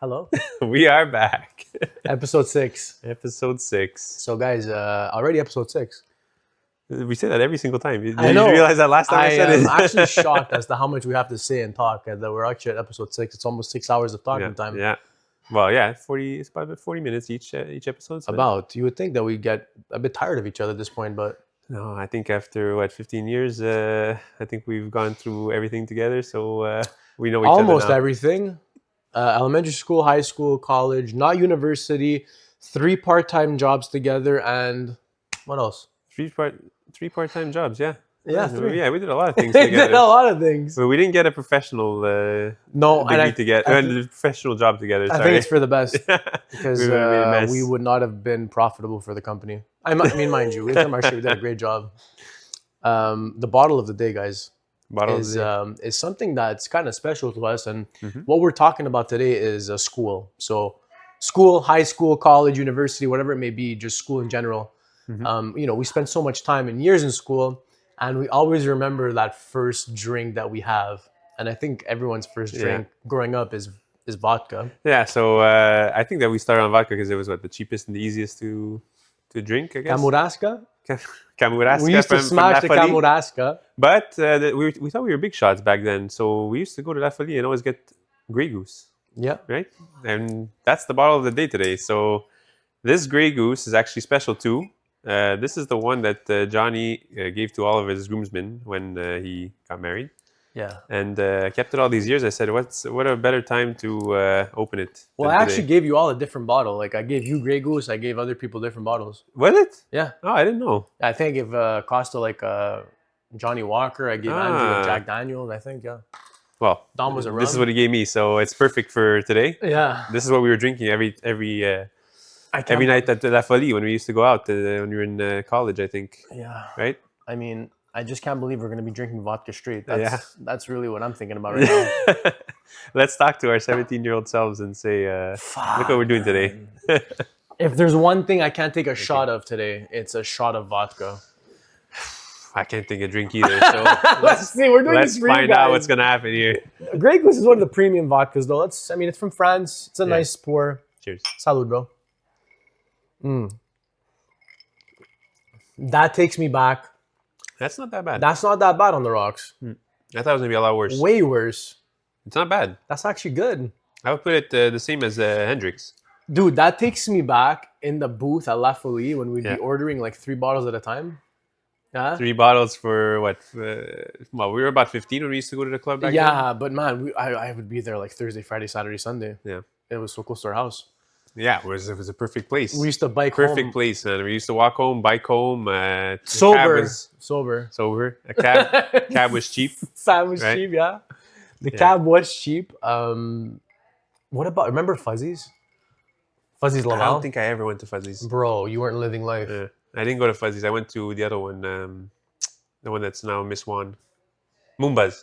Hello. We are back. Episode 6. Episode 6. So, guys, already episode 6. We say that every single time. Did I know. you realize that last time I said it? I'm actually shocked as to how much we have to say and talk, and that we're actually at episode 6. It's almost 6 hours of talking time. Yeah. Well, yeah, 40. It's about 40 minutes each episode. About. You would think that we get a bit tired of each other at this point, but no, I think after 15 years, I think we've gone through everything together, so we know each other now. Almost everything. Elementary school, high school, college, not university, 3 part-time jobs together, and what else? 3 part-time jobs. Yeah. Yeah, 3. Yeah, we did a lot of things We together. did a lot of things. But we didn't get a professional degree together, a professional job together. I think it's for the best Yeah. because We would've made a mess. we would not have been profitable for the company. I mean, mind you, we did a great job. The bottle of the day, guys, is something that's kind of special to us, and what we're talking about today is school. So, school, high school, college, university, whatever it may be, just school in general. We spend so much time and years in school. And we always remember that first drink that we have. And I think everyone's first drink growing up is vodka. Yeah, so I think that we started on vodka because it was the cheapest and the easiest to drink, I guess. Kamuraska? Kamuraska. We used to smash the Kamuraska. But we thought we were big shots back then. So we used to go to La Folie and always get Grey Goose. Yeah. Right? And that's the bottle of the day today. So this Grey Goose is actually special too. This is the one that Johnny gave to all of his groomsmen when he got married. Yeah. And kept it all these years. I said, what a better time to open it. Well, I actually gave you all a different bottle. Like, I gave you Grey Goose. I gave other people different bottles. Was it? Yeah. Oh, I didn't know. I think I gave Costa Johnny Walker. I gave Andrew Jack Daniels, I think, yeah. Well, Dom was around. This is what he gave me, so it's perfect for today. Yeah. This is what we were drinking every night at La Folie when we used to go out when we were in college, I think. Yeah. Right? I mean, I just can't believe we're going to be drinking vodka straight. That's really what I'm thinking about right now. Let's talk to our 17-year-old selves and say, look what we're doing today. If there's one thing I can't take a shot of today, it's a shot of vodka. I can't take a drink either, so let's see. We're doing let's this for you find guys. out what's going to happen here. Grey Goose is one of the premium vodkas, though. It's from France. It's a nice pour. Cheers. Salud, bro. That takes me back. That's not that bad. That's not that bad on the rocks. I thought it was going to be a lot worse. Way worse. It's not bad. That's actually good. I would put it the same as Hendrix. Dude, that takes me back in the booth at La Folie when we'd be ordering like 3 bottles at a time. Yeah. 3 bottles for what? Well, we were about 15 when we used to go to the club back then. Yeah, but man, I would be there like Thursday, Friday, Saturday, Sunday. Yeah. It was so close to our house. Yeah, it was a perfect place. We used to bike home. Perfect place, man. We used to walk home, bike home. Sober. A cab was cheap. Cab was cheap, yeah. The cab was cheap. What about, remember Fuzzies? Fuzzies Laval? I don't think I ever went to Fuzzies. Bro, you weren't living life. Yeah. I didn't go to Fuzzies. I went to the other one, the one that's now Miss One. Moombas,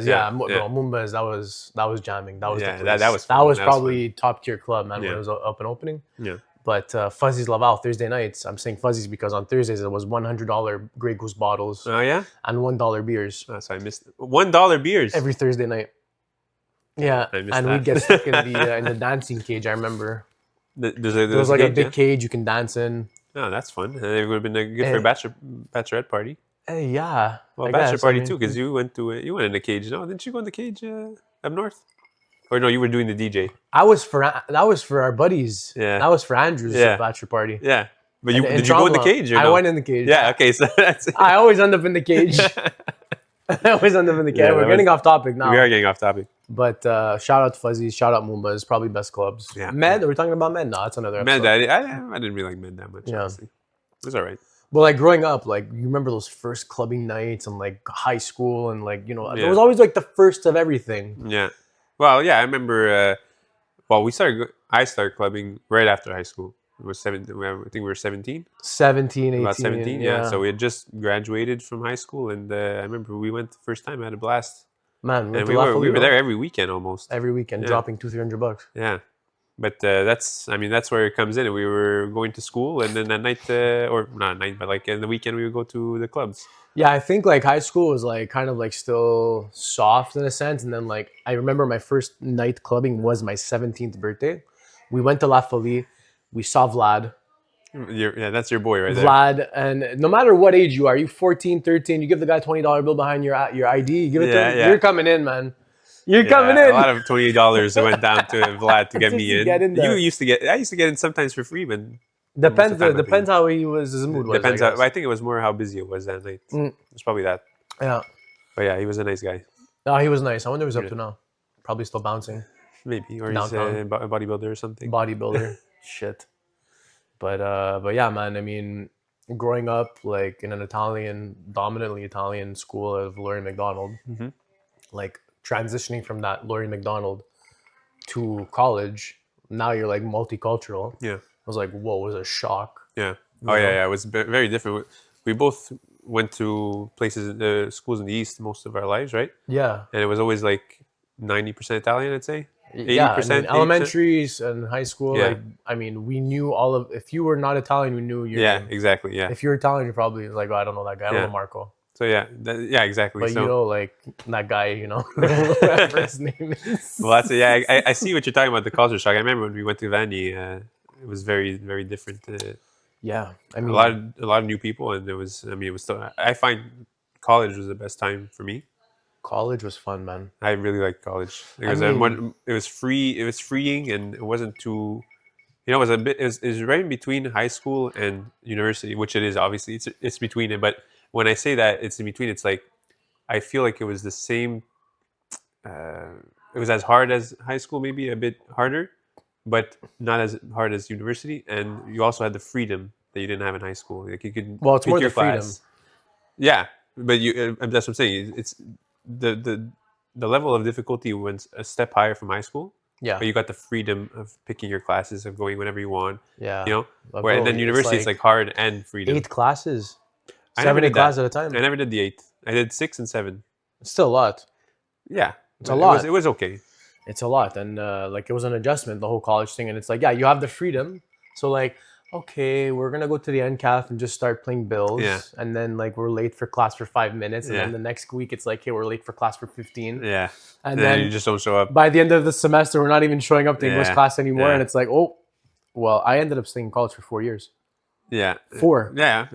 yeah. Bro, Moombas, that was jamming. That was the place. that was fun. That was probably top tier club, man, when Yeah. it was up and opening. Yeah. But Fuzzies Laval, Thursday nights, I'm saying Fuzzies because on Thursdays it was $100 Grey Goose bottles Oh, yeah? and $1 beers So I missed $1 beers. every Thursday night. Yeah, I missed and that. we'd get stuck in the dancing cage, I remember. There was like a big cage you can dance in. Oh, that's fun. And it would have been good for a bachelorette party. Hey, yeah. Well, bachelor party too, because you went in the cage. No, didn't you go in the cage up north? Or no, you were doing the DJ. That was for our buddies. Yeah. That was for Andrew's bachelor party. Yeah, but did you Drama, go in the cage? Or I no? went in the cage. Yeah. Okay, so that's it. I always end up in the cage. I always end up in the cage. Yeah, We're getting off topic now. We are getting off topic. But shout out to Fuzzies, shout out Moombas, probably best clubs. Yeah. Med, are we talking about Med? No, that's another episode. Med, I didn't really like Med that much. Yeah. Honestly. It was all right. But like growing up, like you remember those first clubbing nights and like high school and like, Yeah. it was always like the first of everything. Yeah. Well, yeah, I remember. I started clubbing right after high school. It was 17. I think we were 17. 17, 18. About 17, yeah. So we had just graduated from high school, and I remember we went the first time. I had a blast. Man, And we were there every weekend almost. every weekend, dropping $200-$300. Yeah. But that's where it comes in. We were going to school, and then at night, or not at night, but like in the weekend, we would go to the clubs. Yeah, I think like high school was like kind of like still soft in a sense, and then like I remember my first night clubbing was my 17th birthday. We went to La Folie. We saw Yeah, that's your boy right there. Vlad, and no matter what age you are, you 14, 13, you give the guy $20 bill behind your ID, you give it to Yeah, him, yeah. you're coming in, man. You're coming Yeah, a in lot of $20 went down to Vlad to get just me to get in. in there. I used to get in sometimes for free, but most of Depends. the time I paid. Depends how his mood was, I Depends. guess. I think it was more how busy it was that night. Mm, It's probably that. yeah. But yeah, he was a nice guy. No, he was nice. I wonder what he's up Yeah, to now. Probably still bouncing. maybe, or he's Downtown. a bodybuilder or something. Bodybuilder. Shit. But yeah, man. I mean, growing up like in an dominantly Italian school of Laurie McDonald, Hmm. like transitioning from that Laurie McDonald to college, now you're like multicultural. Yeah, I was like, whoa, it was a shock. yeah. You Oh yeah, know? yeah. It was very different. We both went to places, schools in the East most of our lives, right? Yeah. And it was always like 90% Italian, I'd say. Yeah. I mean, 80%. elementaries and high school, Yeah, like, I mean, we knew all of, if you were not Italian, we knew your yeah, name. exactly. Yeah, If you're Italian, you're probably like, oh, I don't know that guy. I don't yeah. know Marco. So yeah, yeah, exactly. But you So know, like that guy, you know, whatever his name is. well, that's yeah. I see what you're talking about, the culture shock. I remember when we went to Vanny, it was very different. Yeah. I A mean, lot of new people, and it was. I mean, it was still. I find college was the best time for me. college was fun, man. I really liked college. I mean, It was free. It was freeing, and it wasn't too. You know, it was a bit. It was right in between high school and university, which it is obviously. It's between it, but when I say that it's in between, it's like I feel like it was the same. Uh, it was as hard as high school, maybe a bit harder, but not as hard as university. And you also had the freedom that you didn't have in high school. Like you could well, it's pick more your the freedom. class. Yeah, but you. That's what I'm saying. It's the the the level of difficulty went a step higher from high school, Yeah. but you got the freedom of picking your classes, of going whenever you want. You Yeah. know, But where and bro, then it's university it's like like hard and freedom. 8 classes, I never seven, eight did that. classes at a I time. never did the 8. I did 6 and 7. It's still a lot. Yeah, It's a but lot. it was okay. It's a lot, and like it was an adjustment, the whole college thing. And it's like, yeah, you have the freedom. So like, okay, we're gonna go to the NCAF and just start playing bills, Yeah. and then like we're late for class for 5 minutes, and Yeah. then the next week it's like, hey, we're late for class for 15, Yeah, and and then you then just don't show up. by the end of the semester, we're not even showing up to English Yeah. class anymore, Yeah. and it's like, oh, well, I ended up staying in college for 4 years. Yeah, 4. yeah.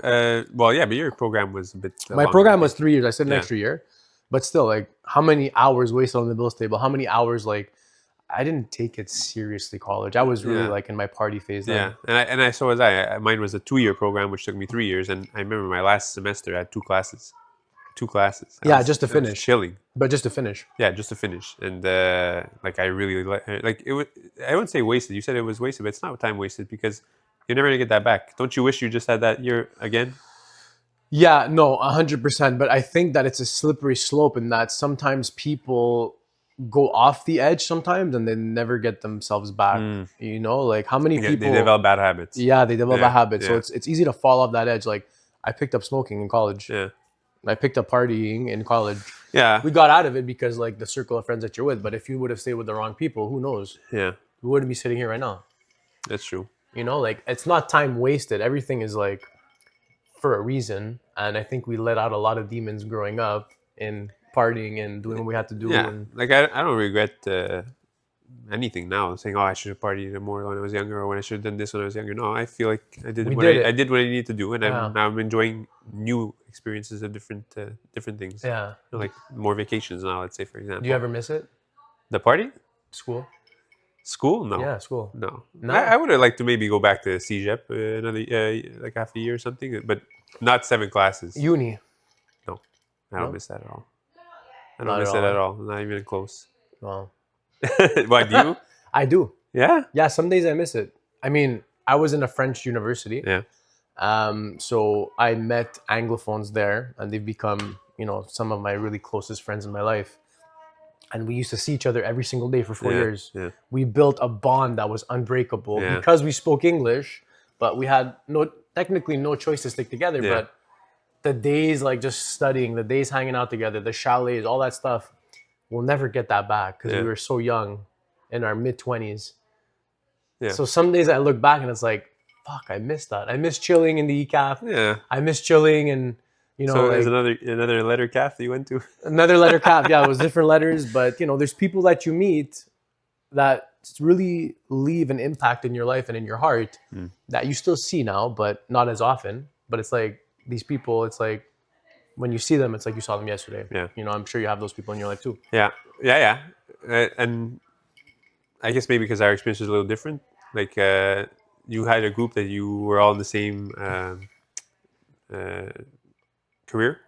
Well, yeah, but your program was a bit. My longer, program I was think. 3 years. I said an Yeah. extra year, but still, like, how many hours wasted on the bills table? How many hours like I didn't take it seriously. College, I was really Yeah. like in my party phase then. Yeah, and I so was I. Mine was a 2-year program, which took me 3 years, and I remember my last semester I had 2 classes. 2 classes. Yeah, just to I was finish. chilling. But just to finish. Yeah, just to finish, and like I really like it. I wouldn't say wasted. You said it was wasted, but it's not time wasted because you're never gonna get that back. Don't you wish you just had that year again? Yeah, no, 100%. But I think that it's a slippery slope in that sometimes people go off the edge sometimes and they never get themselves back. Mm. You know, like how many Yeah, people they develop bad habits. Yeah, they develop Yeah, a habit. So yeah. it's easy to fall off that edge. Like I picked up smoking in college. Yeah, I picked up partying in college. yeah, We got out of it because like the circle of friends that you're with. But if you would have stayed with the wrong people, who knows? yeah. We wouldn't be sitting here right now. That's true. You know, like it's not time wasted. Everything is like for a reason. And I think we let out a lot of demons growing up in partying and doing what we had to do. Yeah, And like I don't regret anything now. Saying, "Oh, I should have partied more when I was younger, or when I should have done this when I was younger." No, I feel like I did We what did it. I did what I needed to do, and Yeah. now I'm enjoying new experiences of different things. yeah. You know, like more vacations now. Let's say, for example, Do you ever miss it? the party, School? school. No, Yeah, school. no. No? I would have liked to maybe go back to CEGEP another like half a year or something, but not 7 classes. Uni. No, I don't No? miss that at all. I Not don't miss at it all. at all. Not even close. Well, Why do you? I do. Yeah. Yeah, some days I miss it. I mean, I was in a French university. Yeah. So I met Anglophones there, and they've become, you know, some of my really closest friends in my life. And we used to see each other every single day for 4 years. Yeah. We built a bond that was unbreakable Yeah. because we spoke English, but we had technically no choice to stick together. Yeah. But the days like just studying, the days hanging out together, the chalets, all that stuff, we'll never get that back because Yeah. we were so young in our mid-20s. Yeah. So some days I look back and it's like, fuck, I miss that. I miss chilling in the ECAF. Yeah. I miss chilling and You know, So there's like another letter calf that you went to. another letter cap. Yeah, it was different letters, but you know, there's people that you meet that really leave an impact in your life and in your heart Mm. that you still see now, but not as often. But it's like these people, it's like when you see them, it's like you saw them yesterday. Yeah. You know, I'm sure you have those people in your life too. Yeah, yeah, yeah. And I guess maybe because our experience was a little different. Like you had a group that you were all in the same uh, career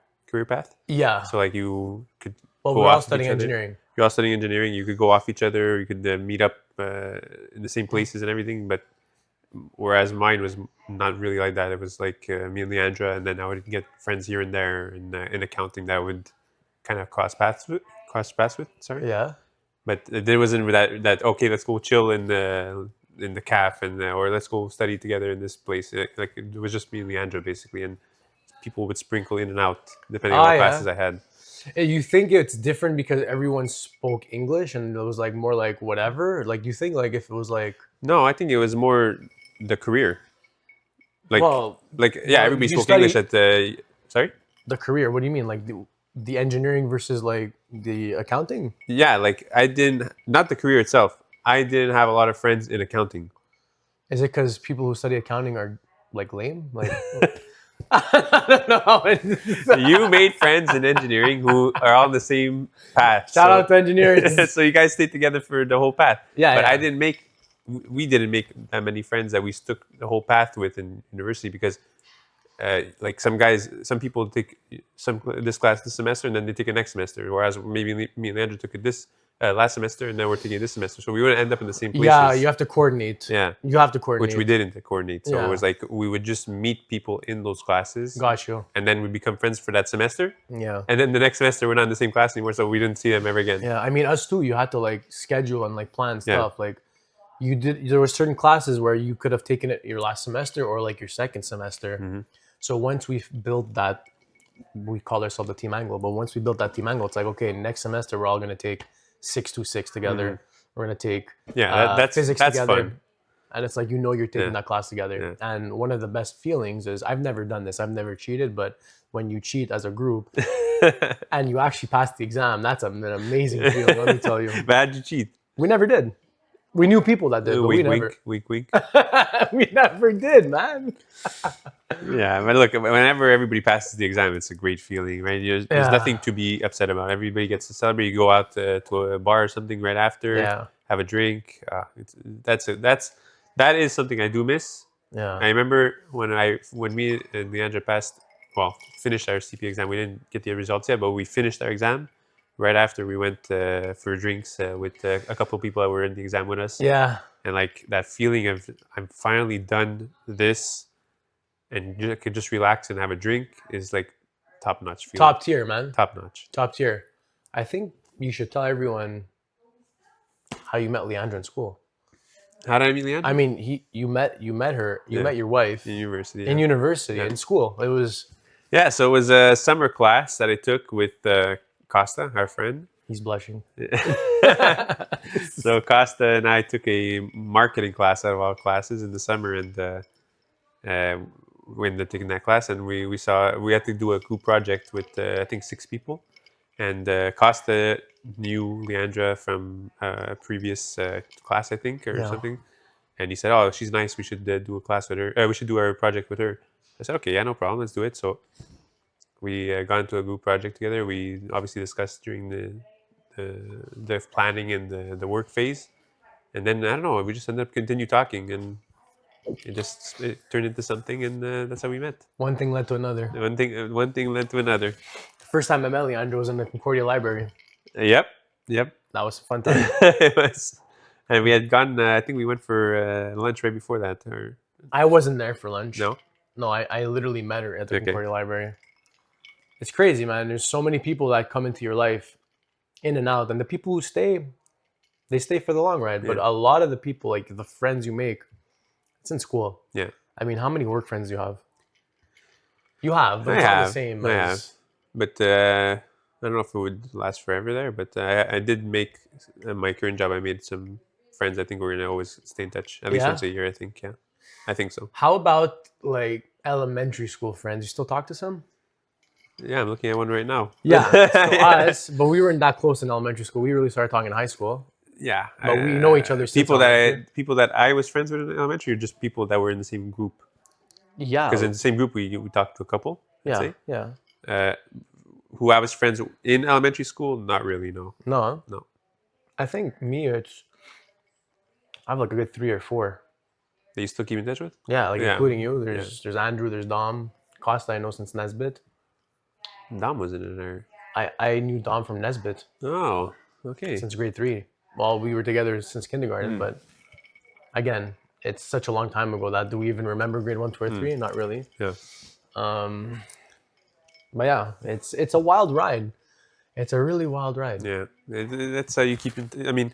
path. Yeah. So like you could Well, we go were all off of studying each other. engineering. You're all studying engineering. You could go off each other. You could meet up in the same places and everything. But whereas mine was not really like that. It was like me and Leandra, and then I would get friends here and there in accounting that would kind of cross paths with. Sorry. Yeah. But there wasn't that okay, let's go chill in the caf and or let's go study together in this place. Like it was just me and Leandra basically, and people would sprinkle in and out depending on Ah, what yeah. classes I had. You think it's different because everyone spoke English and it was like more like whatever? Like you think like if it was like No, I think it was more the career. well, Yeah, everybody you spoke English study at the. Sorry. the career. What do you mean? Like the engineering versus like the accounting? Yeah, like I didn't not the career itself. I didn't have a lot of friends in accounting. Is it because people who study accounting are like lame? Like I don't know. You made friends in engineering who are on the same path. Shout out to engineers. So you guys stayed together for the whole path. Yeah, But yeah. I didn't make. We didn't make that many friends that we stuck the whole path with in university because, like some people take this class this semester and then they take it next semester, whereas maybe me and Andrew took it this last semester and then we're taking it this semester. So we wouldn't end up in the same places. Yeah, you have to coordinate. Yeah. You have to coordinate. Which we didn't coordinate. So Yeah. it was like we would just meet people in those classes. Got you. And then we become friends for that semester. Yeah. And then the next semester we're not in the same class anymore, so we didn't see them ever again. Yeah. I mean, us too. You had to like schedule and like plan Yeah. stuff. Like you did. There were certain classes where you could have taken it your last semester or like your second semester. Mm-hmm. So once we built that, we call ourselves the team angle. But once we built that team angle, it's like okay, next semester we're all gonna take 626 together. Mm-hmm. We're gonna take that's physics that's together. fun. And it's like you're taking Yeah. that class together. Yeah. And one of the best feelings is I've never done this. I've never cheated, but when you cheat as a group and you actually pass the exam, that's an amazing feeling. Let me tell you. But how'd you cheat? We never did. We knew people that did, but we Wink, never. wink, wink. We never did, man. Yeah, but look, whenever everybody passes the exam, it's a great feeling, right? There's Yeah. nothing to be upset about. Everybody gets to celebrate. You go out to a bar or something right after, Yeah. have a drink. That is something I do miss. Yeah. I remember when me and Leandra finished our CP exam. We didn't get the results yet, but we finished our exam. Right after we went for drinks with a couple of people that were in the exam with us. Yeah. And like that feeling of I'm finally done this and I could just relax and have a drink is like top notch feeling. Top tier, man. Top notch. Top tier. I think you should tell everyone how you met Leandra in school. How did I meet Leandra? I mean, you met her. You met your wife in university. in university, Yeah. in school. It was. Yeah, so it was a summer class that I took with Costa, our friend. He's blushing. So Costa and I took a marketing class out of all classes in the summer, and we ended up taking that class, and we had to do a group project with I think 6 people, and Costa knew Leandra from a previous class, I think, or Yeah. something, and he said, "Oh, she's nice. We should do a class with her. We should do our project with her." I said, "Okay, yeah, no problem. Let's do it." So we got into a group project together. We obviously discussed during the planning and the work phase, and then I don't know. We just ended up continue talking, and it turned into something, and that's how we met. One thing led to another. One thing led to another. The first time I met Leandra was in the Concordia Library. Yep. That was a fun time. It was, and we had gone. I think we went for lunch right before that. Or I wasn't there for lunch. no. No, I literally met her at the Okay. Concordia Library. It's crazy, man. There's so many people that come into your life, in and out, and the people who stay, they stay for the long ride. But Yeah. a lot of the people, like the friends you make, it's in school. Yeah. I mean, how many work friends do you have? You have, but I it's not have. the same. I as- have. But I don't know if it would last forever there. But I did make my current job. I made some friends. I think we're gonna always stay in touch at least Yeah? once a year. I think. Yeah, I think so. How about like elementary school friends? You still talk to some? Yeah, I'm looking at one right now. Yeah. So us, but we weren't that close in elementary school. We really started talking in high school. Yeah, But we know each other since elementary. people that I was friends with in elementary, or just people that were in the same group. Because Yeah. in the same group, we talked to a couple. I'd Yeah. say. Yeah. Uh, who I was friends in elementary school, not really. No, No. no. I think me, I have like a good 3 or 4. That you still keep in touch with? Yeah, like Yeah, including you. yeah. There's Andrew, there's Dom. Costa I know since Nesbit. Dom was in there. I knew Dom from Nesbit Oh, okay. since grade 3. Well, we were together since kindergarten, Mm, but again, it's such a long time ago that do we even remember grade 1, 2, or 3? Not really. yeah. Um, but yeah, it's a wild ride. It's a really wild ride. Yeah, that's how you keep it. I mean,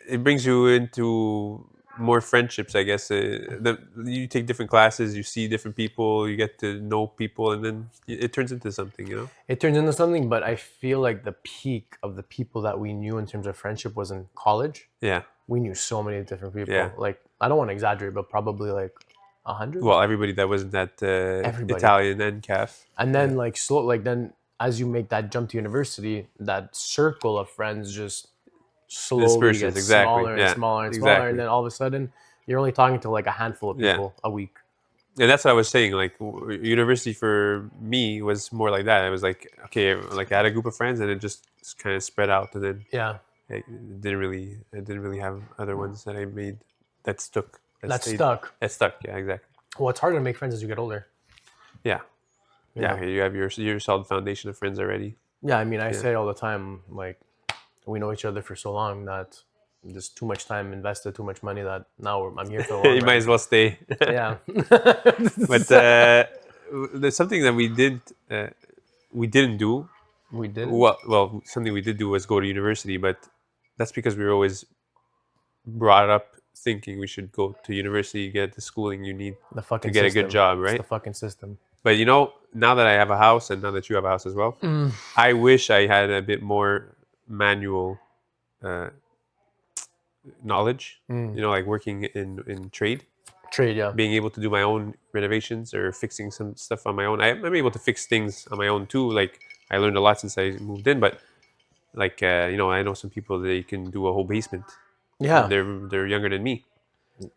it brings you into more friendships, I guess. You take different classes, you see different people, you get to know people, and then it turns into something, you know? It turns into something, but I feel like the peak of the people that we knew in terms of friendship was in college. Yeah. We knew so many different people. Yeah. Like, I don't want to exaggerate, but probably like 100. Well, everybody that wasn't that Everybody. Italian and calf. And then then as you make that jump to university, that circle of friends just slowly Disperses, gets exactly. smaller and Yeah, smaller and smaller, exactly. and then all of a sudden you're only talking to like a handful of Yeah. people a week. And that's what I was saying. Like university for me was more like that. It was like, okay, like I had a group of friends, and it just kind of spread out, and then Yeah, I didn't really have other ones that I made that stuck. that stayed- stuck. That stuck. Yeah, exactly. Well, it's harder to make friends as you get older. Yeah. You Yeah, know? you have your solid foundation of friends already. Yeah, I mean, I say it all the time, like, we know each other for so long that there's too much time invested, too much money that now I'm here for a long You might as well stay. Yeah. But there's something that we didn't do. We did. Well, something we did do was go to university, but that's because we were always brought up thinking we should go to university, get the schooling you need The fucking to get a system. good job, It's right? the fucking system. But you know, now that I have a house, and now that you have a house as well, I wish I had a bit more manual knowledge. You know, like working in trade, Trade, yeah. being able to do my own renovations or fixing some stuff on my own. I'm able to fix things on my own too. Like I learned a lot since I moved in, but like you know, I know some people they can do a whole basement. Yeah. They're younger than me.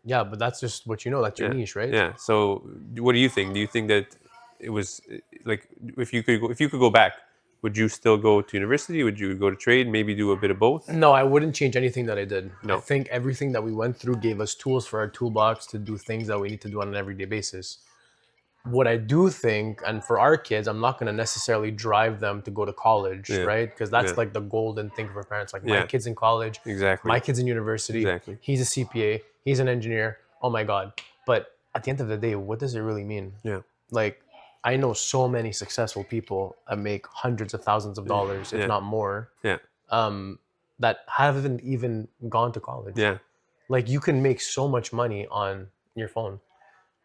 Yeah, but that's just what you know. That's your Yeah. niche, right? Yeah. So, what do you think? Do you think that it was like if you could go back, would you still go to university? Would you go to trade? Maybe do a bit of both? No, I wouldn't change anything that I did. No. I think everything that we went through gave us tools for our toolbox to do things that we need to do on an everyday basis. What I do think, and for our kids, I'm not going to necessarily drive them to go to college, Yeah. right? Because that's Yeah. like the golden thing for parents. Like my Yeah. kid's in college, Exactly. my kid's in university, Exactly. he's a CPA, he's an engineer. Oh my God. But at the end of the day, what does it really mean? Yeah. Like, I know so many successful people that make hundreds of thousands of dollars, if Yeah. not more, Yeah. that haven't even gone to college. Yeah. Like, you can make so much money on your phone.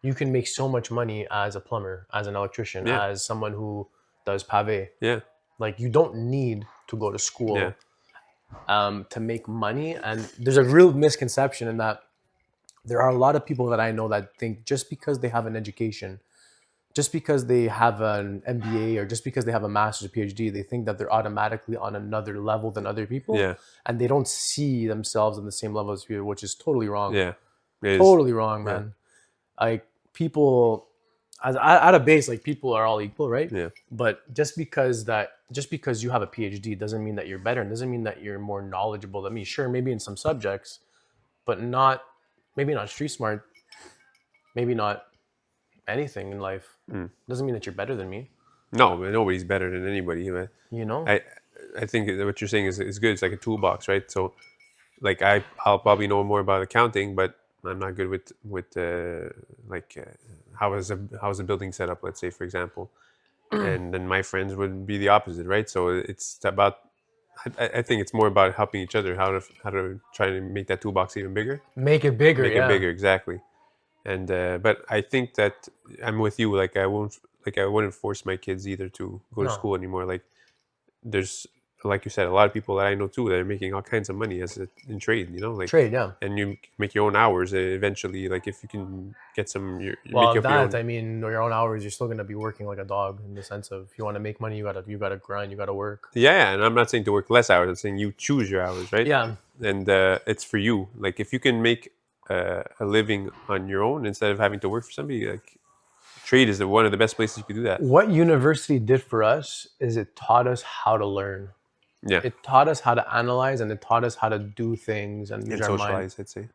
You can make so much money as a plumber, as an electrician, Yeah. as someone who does pave. Yeah. Like, you don't need to go to school Yeah. to make money. And there's a real misconception in that there are a lot of people that I know that think just because they have an education, just because they have an MBA or just because they have a master's or PhD, they think that they're automatically on another level than other people. Yeah. And they don't see themselves on the same level as people, which is totally wrong. Yeah. It is. Totally wrong, man. Like, people, at a base, like, people are all equal, right? Yeah. But just because you have a PhD doesn't mean that you're better, and doesn't mean that you're more knowledgeable than me. Sure, maybe in some subjects, but maybe not street smart, maybe not anything in life. Doesn't mean that you're better than me. No, but nobody's better than anybody. But You know? I think that what you're saying is good. It's like a toolbox, right? So, like I'll probably know more about accounting, but I'm not good with how is a building set up, let's say, for example. And then my friends would be the opposite, right? So it's about I think it's more about helping each other, how to try to make that toolbox even bigger. Make it bigger, Make yeah. it bigger, exactly. And but I think that I'm with you. Like I wouldn't force my kids either to go to No. school anymore. Like there's like you said, a lot of people that I know too that are making all kinds of money in trade. Like Trade, yeah. and you make your own hours eventually. Like if you can get you make Well, up your that own. I mean, your own hours, you're still gonna be working like a dog in the sense of if you want to make money, you gotta grind, you gotta work. Yeah, and I'm not saying to work less hours. I'm saying you choose your hours, right? Yeah. And it's for you. Like if you can make a living on your own instead of having to work for somebody, like trade is one of the best places you could do that. What university did for us is it taught us how to learn. Yeah, It taught us how to analyze, and it taught us how to do things and use and our mind. socialize. I'd say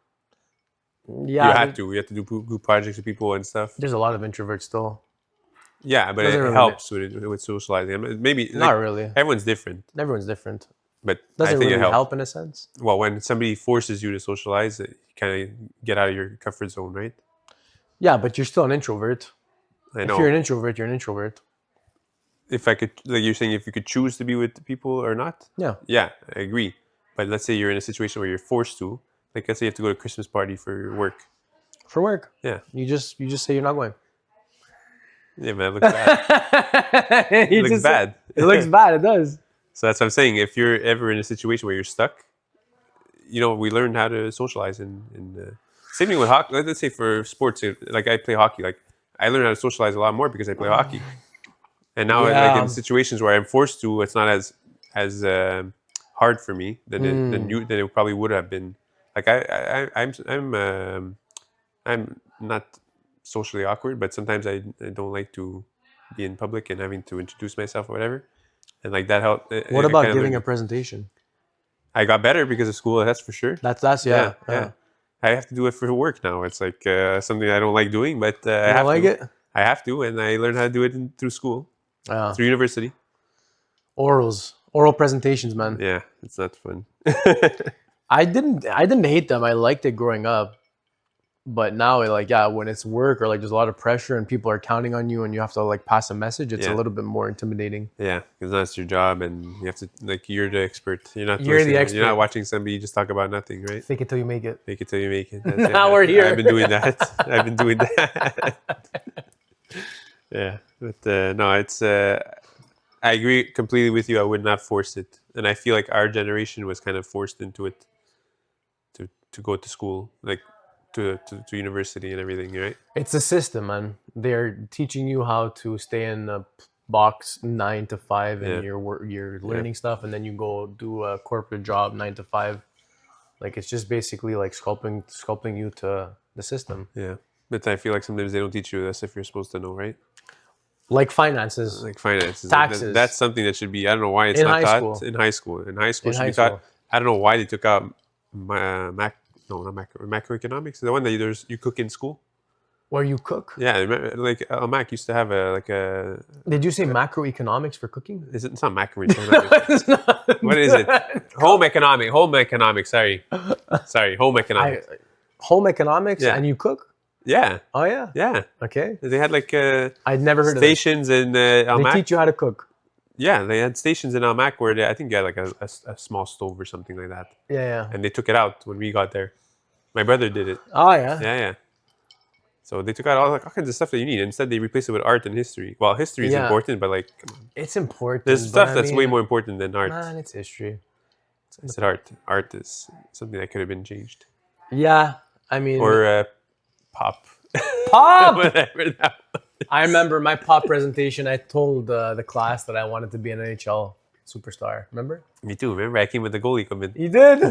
you Yeah, had to. You have to do group projects with people and stuff. there's a lot of introverts still. Yeah, but Doesn't it really helps with socializing. I mean, maybe Not like really. everyone's different, Everyone's different. but I Doesn't think it really helps. help in a sense. Well, when somebody forces you to socialize, you kind of get out of your comfort zone, right? Yeah, but you're still an introvert. I If know. you're an introvert, you're an introvert. If I could, like you're saying, if you could choose to be with people or not, Yeah. yeah, I agree. But let's say you're in a situation where you're forced to, like let's say you have to go to a Christmas party for work. For work. Yeah, You just say you're not going. yeah, man, it looks bad. It looks bad. It looks bad. It does. So that's what I'm saying. If you're ever in a situation where you're stuck, we learned how to socialize. Same thing with hockey. Let's say for sports, like I play hockey. Like I learned how to socialize a lot more because I play hockey. And now, like in situations where I'm forced to, it's not as hard for me than it probably would have been. Like I'm not socially awkward, but sometimes I don't like to be in public and having to introduce myself or whatever. And like that helped. What about giving a presentation? I got better because of school. That's for sure. That's yeah. I have to do it for work now. It's like something I don't like doing, but I You have don't like to. it? I have to, and I learned how to do it through school, through university. Oral presentations, man. Yeah, it's not fun. I didn't hate them. I liked it growing up, but now when it's work or like there's a lot of pressure and people are counting on you and you have to like pass a message, it's a little bit more intimidating. Yeah, because that's your job and you have to you're the expert. You're the expert. You're not watching somebody just talk about nothing, right? Fake it till you make it. Fake it till you make it. Now we're here. I've been doing that. Yeah, but no, it's. I agree completely with you. I would not force it, and I feel like our generation was kind of forced into it to go to school, like to university and everything, right? It's a system, man. They're teaching you how to stay in the box 9 to 5 and you're learning stuff, and then you go do a corporate job 9 to 5. Like it's just basically like sculpting you to the system. Yeah, but I feel like sometimes they don't teach you this if you're supposed to know, right? Like finances, taxes. That's something that should be. I don't know why it's not taught in high school. In high school, it should be taught. I don't know why they took out macroeconomics. The one that you cook in school. Where you cook? Yeah, like Mac used to have a. Did you say macroeconomics for cooking? It's not macroeconomics. What is it? Home economics. Sorry, home economics. Home economics, and you cook? Yeah. Oh yeah. Yeah. Okay. They had like I'd never heard stations of in Almac. They teach you how to cook. Yeah, they had stations in Almac where I think you had like a small stove or something like that. Yeah. And they took it out when we got there. My brother did it. Oh yeah. Yeah. So they took out all kinds of stuff that you need. Instead, they replaced it with art and history. Well, history is important, but like, come on. It's important. There's stuff that's way more important than art. Man, it's history. I said art. Art is something that could have been changed. Yeah, I mean. Or pop. Pop. Whatever that was. I remember my pop presentation. I told the class that I wanted to be an NHL superstar. Remember? Me too. Remember, I came with the goalie equipment. You did.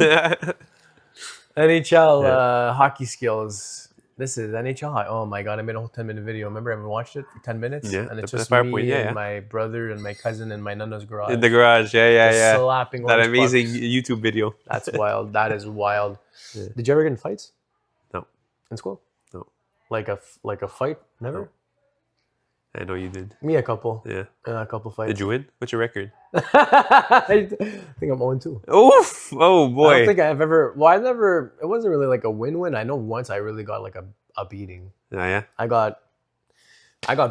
NHL hockey skills. This is NHL. Oh my god! I made a whole 10-minute video. Remember, I watched it for 10 minutes. Yeah, and it's just me and my brother and my cousin in my nana's garage. In the garage, yeah. Slapping that amazing pucks. YouTube video. That's wild. That is wild. Yeah. Did you ever get in fights? No. In school? No. Like a fight? Never. No. I know you did. Me a couple. Yeah. A couple fights. Did you win? What's your record? I think I'm 0-2. Oof! Oh boy. I don't think I've ever. Well, I never. It wasn't really like a win-win. I know once I really got like a beating. Yeah. I got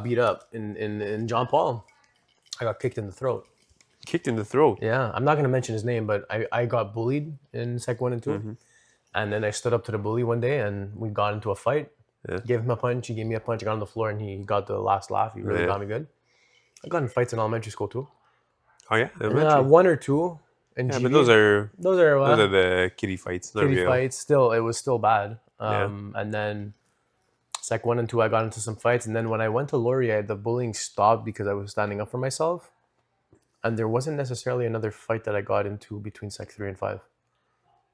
beat up in John Paul. I got kicked in the throat. Kicked in the throat. Yeah, I'm not gonna mention his name, but I got bullied in Sec 1 and 2, and then I stood up to the bully one day and we got into a fight. Yeah. Gave him a punch. He gave me a punch. I got on the floor and he got the last laugh. He really got me good. I got in fights in elementary school too. Oh yeah, elementary. One or two in Yeah, GV. but those are Those are the kiddie fights, not kitty real. fights. Still, it was still bad. Yeah. And then Sec 1 and 2, I got into some fights. And then when I went to Laurier, the bullying stopped because I was standing up for myself. And there wasn't necessarily another fight that I got into between Sec 3 and 5.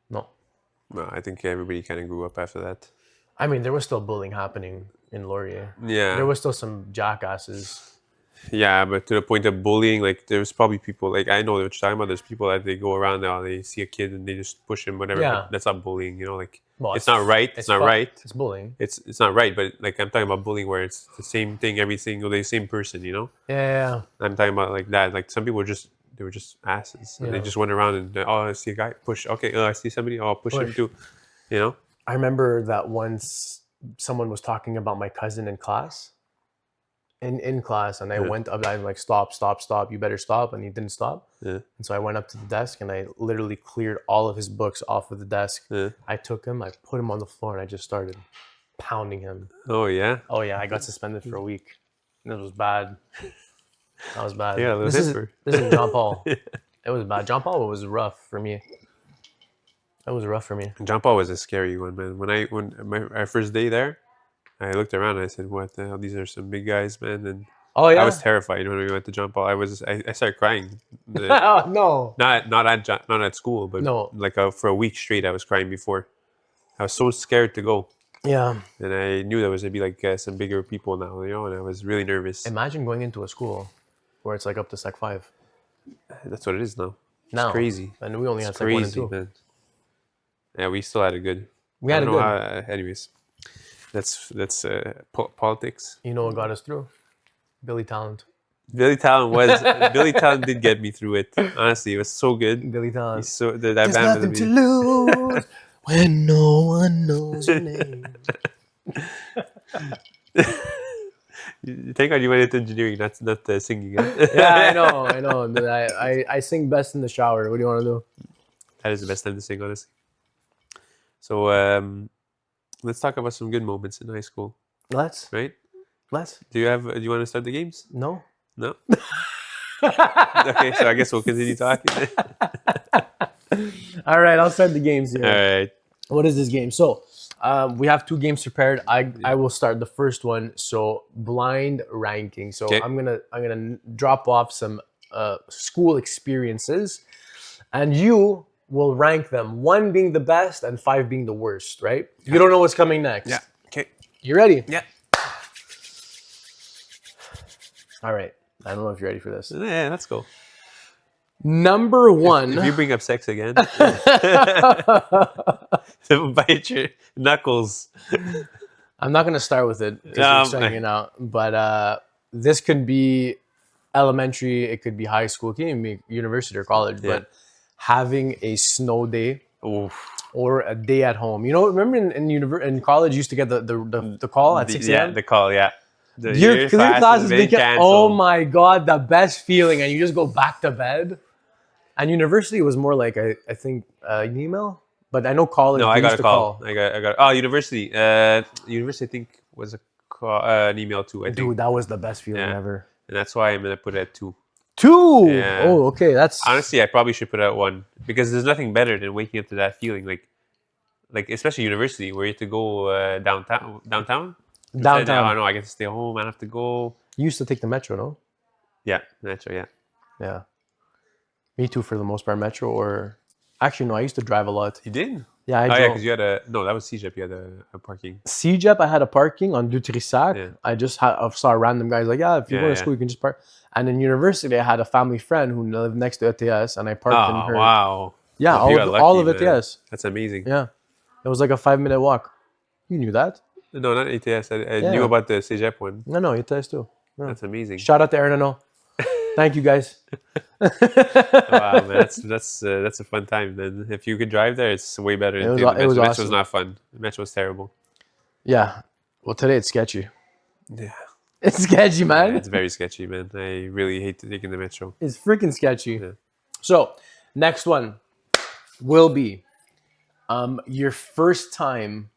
No. No, I think everybody kind of grew up after that. I mean, there was still bullying happening in Laurier. Yeah. There was still some jackasses. Yeah, but to the point of bullying, like there's probably people like I know what you're talking about. There's people that they go around now, they see a kid and they just push him, whatever. Yeah. But that's not bullying, you know. Like Well, it's not right. It's not right. It's bullying. It's not right. But like I'm talking about bullying where it's the same thing every single day, same person, you know. Yeah. I'm talking about like that. Like some people were just asses. And they Yeah. just went around and I see a guy push. Okay, I see somebody. Oh, I'll push him Push. too. You know. I remember that once someone was talking about my cousin in class. In class, and I went up. I'm like, stop! You better stop! And he didn't stop. Yeah. And so I went up to the desk and I literally cleared all of his books off of the desk. Yeah. I took him, I put him on the floor, and I just started pounding him. Oh yeah. Oh yeah, I got suspended for a week. And it was bad. That was bad. Yeah, this is John Paul. It was bad. John Paul was rough for me. It was rough for me. John Paul was a scary one, man. When our first day there, I looked around and I said, "What the hell? These are some big guys, man!" And Oh yeah. I was terrified when we went to John Paul. I started crying. No. Not at school, but No. like for a week straight, I was crying before. I was so scared to go, Yeah. and I knew there was gonna be like some bigger people now, you know, and I was really nervous. Imagine going into a school where it's like up to Sec 5. That's what it is now. It's Now. crazy. And we only had It's Sec 1 and crazy, 2. man. Yeah, we still had it good. We had I it don't know good. how, anyways, that's politics. You know what got us through? Billy Talent. Billy Talent did get me through it. Honestly, it was so good. Billy Talent. That There's band was nothing to amazing. lose when no one knows your name. Thank God you went into engineering, not singing. Huh? Yeah, I know. But I sing best in the shower. What do you want to do? That is the best time to sing, honestly. So let's talk about some good moments in high school, Let's. right? Do you want to start the games? No. No. Okay, so I guess we'll continue talking. All right, I'll start the games here. All right. What is this game? So we have two games prepared. I will start the first one. So blind ranking. So Okay. I'm gonna drop off some school experiences, and you will rank them. 1 being the best and 5 being the worst. Right? You don't know what's coming next. Yeah. Okay. You ready? Yeah. All right. I don't know if you're ready for this. Yeah, let's go. Number 1. If you bring up sex again, bite your knuckles. I'm not gonna start with it because you're starting it out. But this could be elementary. It could be high school. It can even be university or college. Yeah. But having a snow day Oof. or a day at home. You know, remember in college, you used to get the call at 6 Yeah, a.m. the call. Yeah. Your class is been being canceled. oh my god, the best feeling, and you just go back to bed. And university was more like I think an email, but I know college. No, they I got used a to call. I got. Oh, university. University, I think was a call, an email too. I think, Dude, that was the best feeling Yeah. ever. and that's why I'm gonna put it at 2. 2. Yeah. Oh, okay. That's Honestly, I probably should put it at 1 because there's nothing better than waking up to that feeling, like especially university where you have to go downtown. Instead, oh no, I get to stay home. I don't have to go. You used to take the metro, no? Yeah, metro. Yeah. Yeah. Me too, for the most part, metro or actually no, I used to drive a lot. You did? Yeah, I Oh yeah, drove. because you had that was CJEP. You had a parking. CJEP, I had a parking on Dutrissac. Yeah. I just saw random guys like, yeah, if you Yeah, go to yeah. school, you can just park. And in university, I had a family friend who lived next to ETS, and I parked in Oh her. wow! Yeah, You got all lucky, of man. ETS. That's amazing. Yeah, it was like a 5-minute walk. You knew that? No, not ATS. I Yeah. knew about the CJEP one. No, ETS too. Yeah. That's amazing. Shout out to Aaron and all. Thank you guys. Wow, man, that's a fun time. Then if you could drive there, it's way better. It than was- the it was Metro. Metro awesome. was not fun. The Metro was terrible. Yeah. Well, today it's sketchy. Yeah, It's sketchy, man. it's very sketchy, man. I really hate taking the Metro. It's freaking sketchy. Yeah. So, next one will be your first time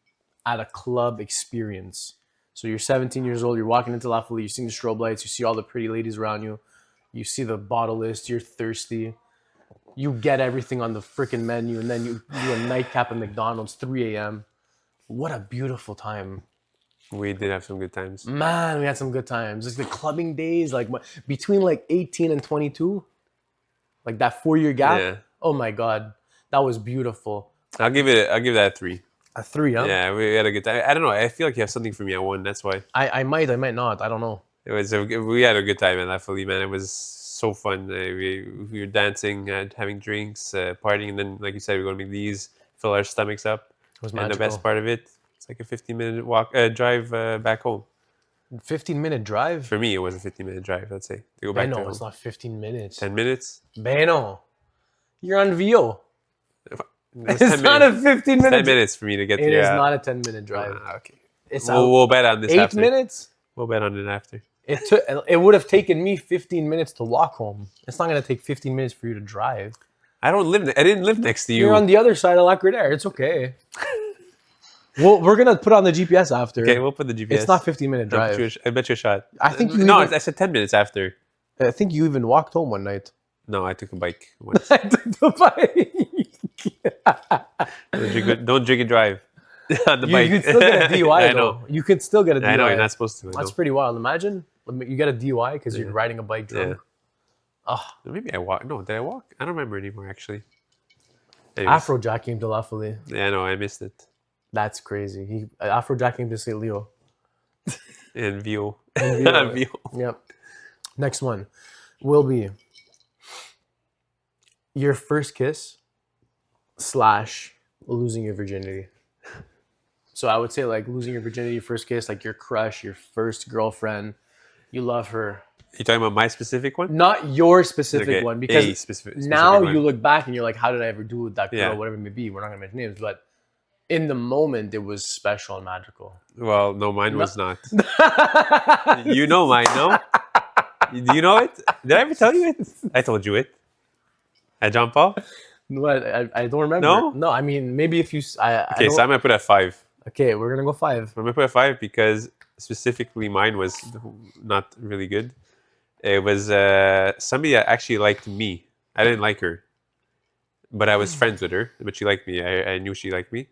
at a club experience. So you're 17 years old, you're walking into La Folie, you see the strobe lights, you see all the pretty ladies around you. You see the bottle list. You're thirsty. You get everything on the freaking menu, and then you do a nightcap at McDonald's, 3 a.m. What a beautiful time. We did have some good times. Man, we had some good times. Like the clubbing days, like between like 18 and 22, like that 4 year gap. Yeah. Oh my God, that was beautiful. I'll give that a 3. A 3, huh? Yeah, we had a good time. I don't know. I feel like you have something for me at 1. That's why. I might not. I don't know. We had a good time in Lafayette, man. It was so fun. We were dancing, having drinks, partying, and then, like you said, we're going to McDee's, fill our stomachs up. It was And magical. the best part of it, it's like a 15-minute drive back home. 15-minute drive? For me, it was a 15-minute drive, let's say. To go back to Beno, home. it's not 15 minutes. 10 minutes? Beno, you're on VO. It's It's not a 15 minutes. 10 minutes for me to get It there. is not a 10-minute drive. Okay. It's We'll bet on this 8 after. minutes? We'll bet on it after. It would have taken me 15 minutes to walk home. It's not going to take 15 minutes for you to drive. I didn't live next to you. You're on the other side of Lac-Radaire. It's okay. Well, we're going to put on the GPS after. Okay, we'll put the GPS. It's not 15-minute drive. I bet you a shot. I think you No, even- I said 10 minutes after. I think you even walked home one night. No, I took a bike once. I took the bike. Don't drink and drive on the bike. You could still get a DUI, I though. know. You could still get a DUI. I know, you're not supposed to. I That's know. pretty wild. Imagine you get a DUI because you're riding a bike drunk. Maybe I walked. No, did I walk? I don't remember anymore, actually. Anyways. Afrojack came to Lafayette. Yeah, I know, I missed it. That's crazy. Afrojack came to St. Leo. And VO. VO. VO. Yep. Next one will be your first kiss / losing your virginity. So I would say like losing your virginity, first kiss, like your crush, your first girlfriend. You love her. You talking about my specific one? Not your specific Okay, one, because a specific now one. you look back and you're like, how did I ever do with that girl, Yeah. whatever it may be. We're not going to mention names, but in the moment, it was special and magical. Well, no, mine was not. You know mine, no? Do you know it? Did I ever tell you it? I told you it. At John Paul? What? I don't remember. No? No, I mean, maybe if you... Okay, so I'm going to put it at 5. Okay, we're going to go 5. I'm going to put it at 5 because specifically mine was not really good. It was somebody that actually liked me. I didn't like her. But I was friends with her. But she liked me. I knew she liked me.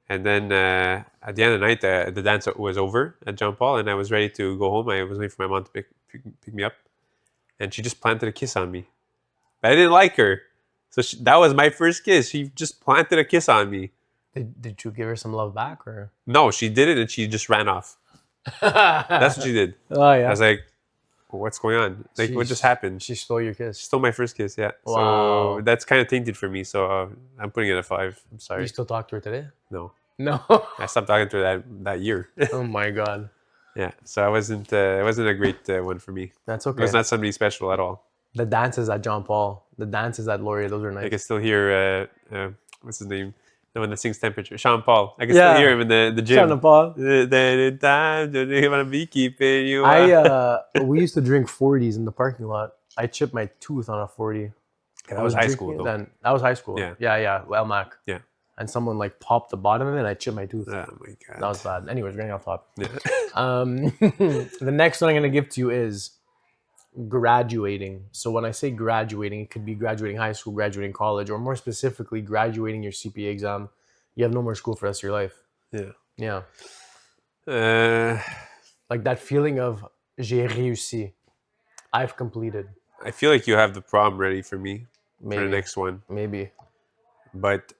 And then at the end of the night, the dance was over at John Paul, and I was ready to go home. I was waiting for my mom to pick me up. And she just planted a kiss on me. But I didn't like her. So that was my first kiss. She just planted a kiss on me. Did you give her some love back, or? No, she did it, and she just ran off. That's what she did. Oh, yeah. I was like, what's going on? Like, what just happened? She stole your kiss. Stole my first kiss, yeah. Wow. So that's kind of tainted for me. So I'm putting it at 5. I'm sorry. You still talk to her today? No. No. I stopped talking to her that year. Oh my God. Yeah. So it wasn't a great one for me. That's It okay. was not somebody special at all. The dances at John Paul, the dances at Laurier, those are I nice. can still hear what's his name? The one that sings Temperature. Sean Paul. I can Yeah. still hear him in the gym. John Paul. Then in time, don't you want to be keeping you? We used to drink 40s in the parking lot. I chipped my tooth on a 40. That was high school, drinking though. it then. That was high school. Yeah. Yeah. El Mac. Yeah. And someone like popped the bottom of it and I chipped my tooth. Oh my god. That was bad. Anyways, we're getting off top. Yeah. The next one I'm going to give to you is graduating. So when I say graduating, it could be graduating high school, graduating college, or more specifically, graduating your CPA exam. You have no more school for the rest of your life. Yeah. Yeah. Like that feeling of j'ai réussi. I've completed. I feel like you have the prom ready for me for Maybe. the next one, Maybe. but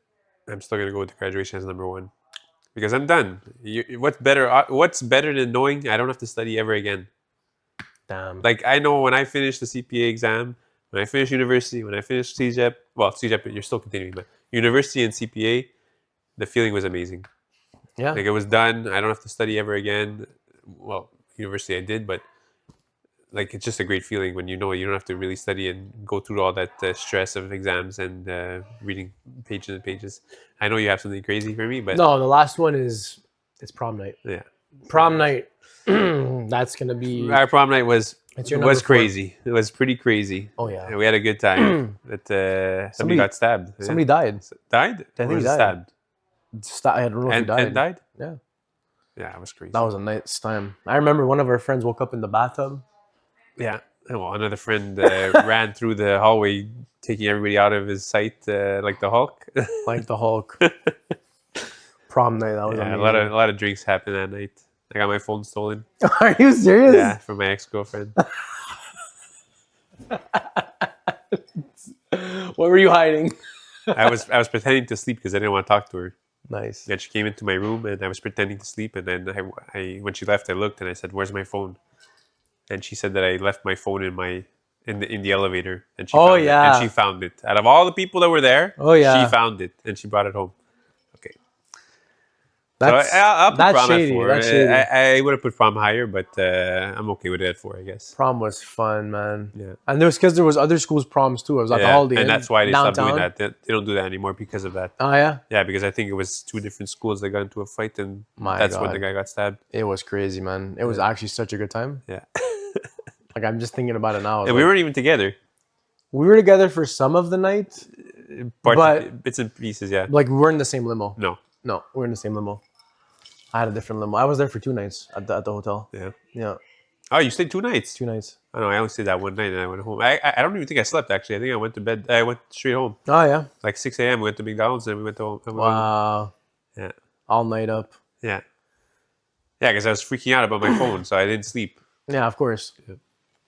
I'm still gonna go with the graduation as number 1 because I'm done. What's better than knowing I don't have to study ever again? Damn. Like I know when I finish the CPA exam, when I finish university, when I finish CJEP. Well, CJEP you're still continuing, but university and CPA, the feeling was amazing. Yeah. Like it was done. I don't have to study ever again. Well, university I did, but like it's just a great feeling when you know you don't have to really study and go through all that stress of exams and reading pages and pages. I know you have something crazy for me, but No, the last one is it's prom night. yeah, Prom night. That's gonna be. our prom night was It's your number 4. crazy. It was pretty crazy. Oh yeah. And we had a good time. But somebody got stabbed. Yeah. Somebody died. Died? think Or he was died. stabbed? I don't know if he And died. died? Yeah. Yeah, it was crazy. That was a nice time. I remember one of our friends woke up in the bathtub. Yeah. well, another friend ran through the hallway, taking everybody out of his sight, like the Hulk. Like the Hulk. Prom night, that was Yeah, amazing. a lot of drinks happened that night. I got my phone stolen. Are you serious? Yeah, from my ex-girlfriend. What were you hiding? I was pretending to sleep because I didn't want to talk to her. Nice. And she came into my room and I was pretending to sleep. And then I when she left, I looked and I said, "Where's my phone?" And she said that I left my phone in the elevator. And she found it. And she found it. Out of all the people that were there, she found it and she brought it home. Okay. That's, so I'll put that's prom shady. at 4. That's shady. I would have put prom higher, but I'm okay with it at 4, I guess. Prom was fun, man. Yeah. And there was because there was other schools' proms too. It was at the Holiday Inn, and that's why they downtown. stopped doing that. They don't do that anymore because of that. Oh yeah. Yeah, because I think it was 2 different schools that got into a fight, and My that's God. when the guy got stabbed. It was crazy, man. It was actually such a good time. Yeah. Like I'm just thinking about it now. And we weren't even together. We were together for some of the night, Bits and pieces, yeah. like we weren't in the same limo. No. We were in the same limo. I had a different limo. I was there for 2 nights at the hotel. Yeah. Yeah. Oh, you stayed 2 nights? 2 nights. I know. I only stayed that one night and I went home. I don't even think I slept, actually. I think I went to bed. I went straight home. Oh yeah. Like 6 a.m. We went to McDonald's and we went to home. Wow. Yeah. All night up. Yeah. Yeah, because I was freaking out about my phone, so I didn't sleep. Yeah, of course. Yeah.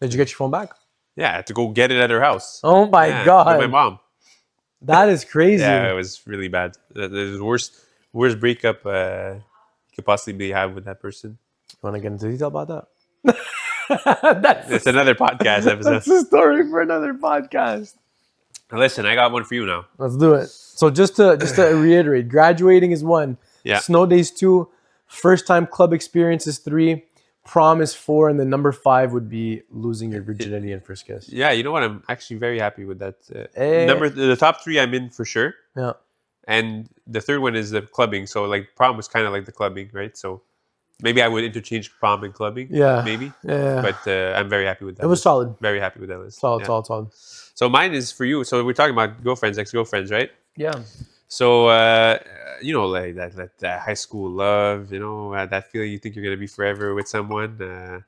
Did you get your phone back? Yeah, I had to go get it at her house. Oh my God. With my mom. That is crazy. Yeah, it was really bad. It was the worst breakup you could possibly have with that person. You want to get into detail about that? It's another podcast episode. That's a story for another podcast. Listen, I got one for you now. Let's do it. So just to reiterate, graduating is 1. Yeah. Snow days 2. First time club experience is 3. Prom is 4, and then number 5 would be losing your virginity and first kiss. Yeah, you know what? I'm actually very happy with that. The top 3 I'm in for sure. Yeah. And the third one is the clubbing. So like prom was kind of like the clubbing, right? So maybe I would interchange prom and clubbing. Yeah. Maybe. Yeah. But I'm very happy with that. It was solid. Very happy with that list. Solid. So mine is for you. So we're talking about girlfriends, ex-girlfriends, right? Yeah. So like that high school love, that feeling you think you're gonna be forever with someone. No,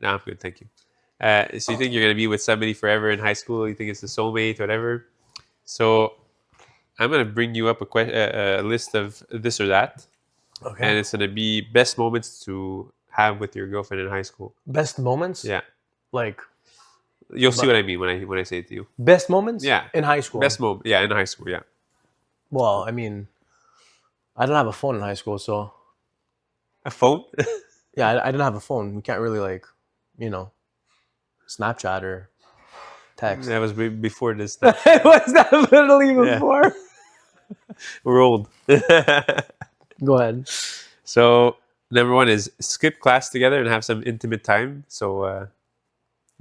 I'm good, thank you. So you think you're gonna be with somebody forever in high school? You think it's the soulmate, whatever. So I'm gonna bring you up a list of this or that, Okay. and it's gonna be best moments to have with your girlfriend in high school. Best moments? Yeah, Like you'll see what I mean when I say it to you. best moments? Yeah, in high school. Best moment, yeah, in high school, yeah. Well, I mean, I didn't have a phone in high school, so A phone? yeah, I didn't have a phone. We can't really Snapchat or text. That was before this. It was definitely before. We're old. Go ahead. So number 1 is skip class together and have some intimate time. So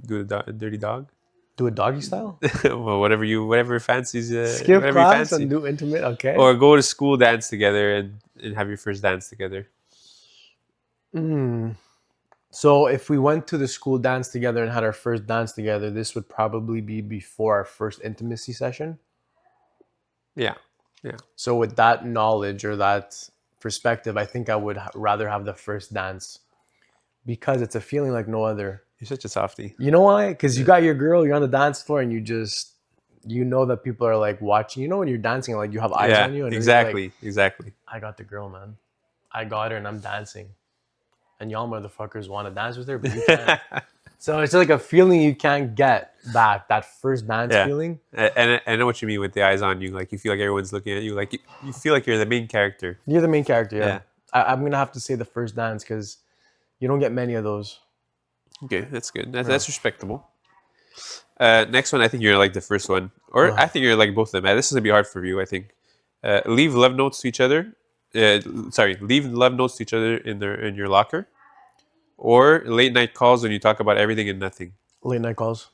do the dirty dog. Do it doggy style? Well, whatever fancies. Skip whatever class you fancy. and do intimate. Okay. Or go to school, dance together, and have your first dance together. So if we went to the school dance together and had our first dance together, this would probably be before our first intimacy session. Yeah. So with that knowledge or that perspective, I think I would rather have the first dance because it's a feeling like no other. You're such a softie. You know why? Because you got your girl, you're on the dance floor, and you know that people are like watching. You know when you're dancing, like you have eyes on you. And exactly. I got the girl, man. I got her, and I'm dancing. And y'all motherfuckers want to dance with her, but you can't. So it's like a feeling you can't get back. That first dance feeling. And I know what you mean with the eyes on you. Like you feel like everyone's looking at you. Like you feel like you're the main character. You're the main character. Yeah. I'm gonna have to say the first dance because you don't get many of those. Okay, that's good. That's respectable. Next one, I think you're like the first one, or I think you're like both of them. This is gonna be hard for you, I think. Leave love notes to each other. Leave love notes to each other in your locker, or late night calls when you talk about everything and nothing. Late night calls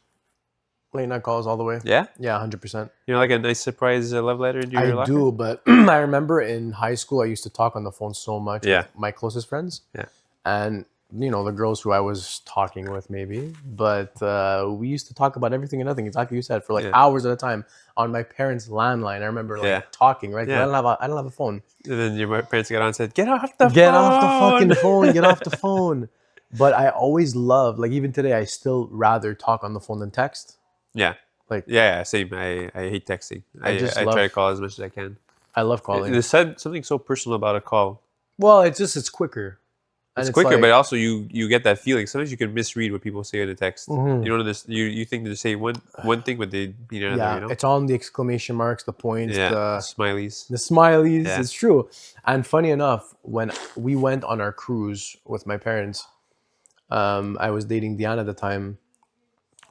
all the way. Yeah, 100%. You know, like a nice surprise love letter in your locker. I do, but I remember in high school I used to talk on the phone so much with my closest friends. Yeah, and the girls who I was talking with maybe, but we used to talk about everything and nothing, exactly you said, for like hours at a time on my parents' landline. I remember talking, right? Yeah. I don't have a phone. And then your parents got on and said, Get off the fucking phone, get off the phone. But I always love, like even today, I still rather talk on the phone than text. Yeah. Like Yeah, same. I hate texting. I just I try to love, call as much as I can. I love calling. There's something so personal about a call. Well, it's quicker, and It's it's quicker, but like, also you get that feeling. Sometimes you can misread what people say in a text. mhm. You know this. You think they say one thing, but they mean another. Yeah, You know. it's on the exclamation marks, the points, Yeah. Smileys. the smileys. Yeah. It's true. And funny enough, when we went on our cruise with my parents, I was dating Diana at the time.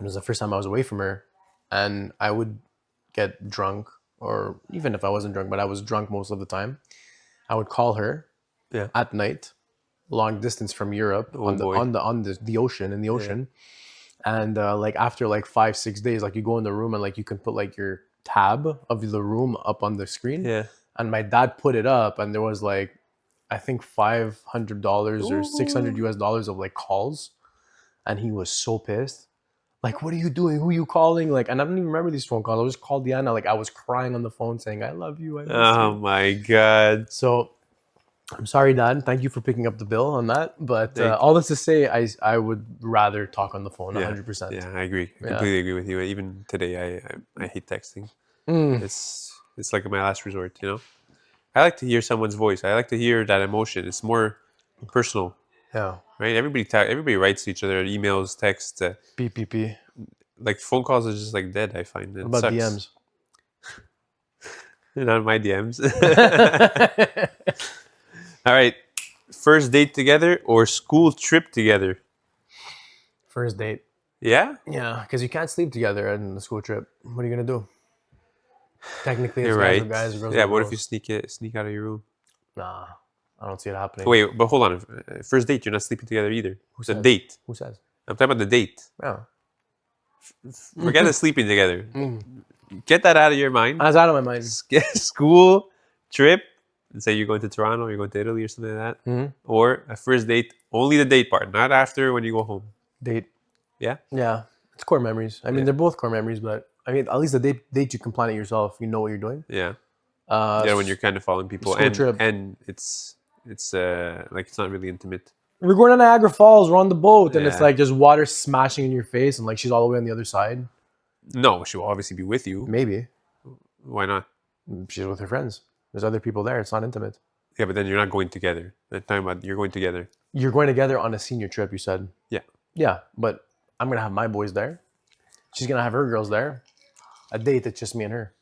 It was the first time I was away from her, and I would get drunk, or even if I wasn't drunk, but I was drunk most of the time. I would call her Yeah. at night, long distance from Europe, Oh boy. on the ocean, in the Yeah. ocean. And like after like 5-6 days, like you go in the room and like you can put like your tab of the room up on the screen. Yeah. And my dad put it up, and there was like, I think $500 or 600 US dollars of like calls, and he was so pissed. Like, what are you doing? Who are you calling? Like, and I don't even remember these phone calls. I just called Diana. Like, I was crying on the phone saying, "I love you. I miss Oh you." my god. So I'm sorry, Dad. Thank you for picking up the bill on that. But Thank all this to say, I would rather talk on the phone, 100%. Yeah, I agree. I Yeah. completely agree with you. Even today, I hate texting. Mm. It's like my last resort. You know. I like to hear someone's voice. I like to hear that emotion. It's more personal, Yeah. right? Everybody writes to each other, emails, texts. PPP. Like phone calls is just like dead. I find it What about sucks. DMs? Not in my DMs. All right, first date together or school trip together? First date. Yeah, Yeah, because you can't sleep together in the school trip. What are you gonna do? Technically, it's you're guys right. with guys, girls Yeah, with what if girls. you sneak out of your room? Nah, I don't see it happening. Wait, but hold on. First date, you're not sleeping together either. Who The says? date. Who says? I'm talking about the date. Yeah. Forget the sleeping together. Mm. Get that out of your mind. That's out of my mind. School trip. Let's say you're going to Toronto, you're going to Italy or something like that. Mm-hmm. Or a first date, only the date part, not after when you go home. Date. Yeah? Yeah, it's core memories. I mean, Yeah. they're both core memories, but I mean, at least the date you can plan it yourself. You know what you're doing. Yeah. Yeah, when you're kind of following people. School trip. And it's like it's not really intimate. We're going to Niagara Falls. We're on the boat, and it's Yeah. like just water smashing in your face, and like she's all the way on the other side. No, she will obviously be with you. Maybe Why not? she's with her friends. There's other people there. It's not intimate. Yeah, but then you're not going together. I'm talking about you're going together. You're going together on a senior trip. You said. Yeah. Yeah, but I'm gonna have my boys there. She's gonna have her girls there. A date that's just me and her.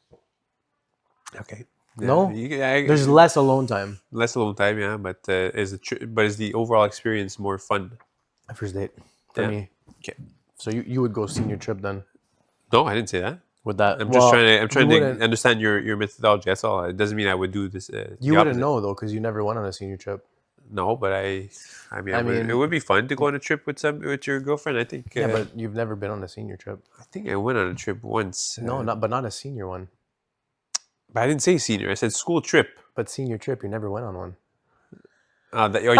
Okay. No? There's less alone time. less alone time, yeah, but is the overall experience more fun? A first date for Yeah. me. Okay. So you would go senior trip then? No, I didn't say that. With that, I'm just trying to you wouldn't- understand your methodology. That's all. It doesn't mean I would do this. You wouldn't know though, because you never went on a senior trip. No, but it would be fun to go on a trip with your girlfriend. I think. Yeah, but you've never been on a senior trip. I think I went on a trip once. No, not a senior one. But I didn't say senior. I said school trip. But senior trip, you never went on one. You're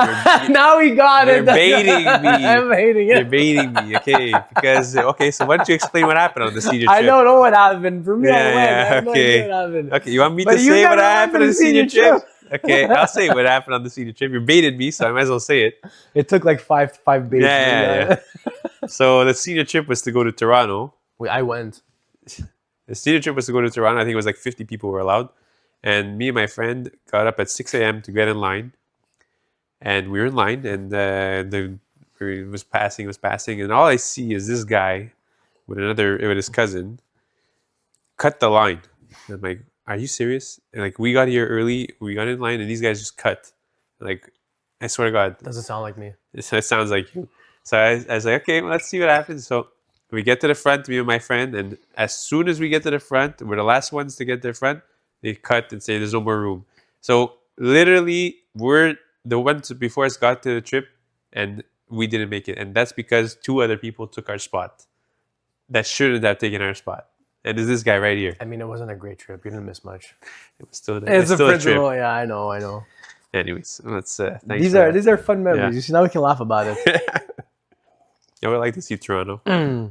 Now we got You're it. baiting me. I'm hating you're it. baiting me, okay? Because so why don't you explain what happened on the senior trip? I don't know what happened. For me, I Yeah, went. yeah, I have no okay. idea what happened. Okay, you want me But to you say what never went happened on on the the senior senior trip? Okay, I'll say what happened on the senior trip. You're baiting me, so I might as well say it. It took like five baits. Yeah. So the senior trip was to go to Toronto. Wait, I went. The senior trip was to go to Toronto. I think it was like 50 people were allowed. And me and my friend got up at 6 a.m. to get in line. And we were in line, and it was passing. And all I see is this guy with his cousin cut the line. And I'm like, are you serious? And like, we got here early, we got in line, and these guys just cut. Like, I swear to God, Doesn't sound like me. it sounds like you. So I was like, okay, well, let's see what happens. So we get to the front, me and my friend, and as soon as we get to the front, we're the last ones to get to the front, they cut and say there's no more room. So literally, we're the ones before us got to the trip, and we didn't make it. And that's because 2 other people took our spot that shouldn't have taken our spot. And it's this guy right here. I mean, it wasn't a great trip. You didn't miss much. It was still, It's a still a trip. principle. Yeah, I know. Anyways, let's. Thanks These for are fun memories. Yeah. You see, now we can laugh about it. I would like to see Toronto. All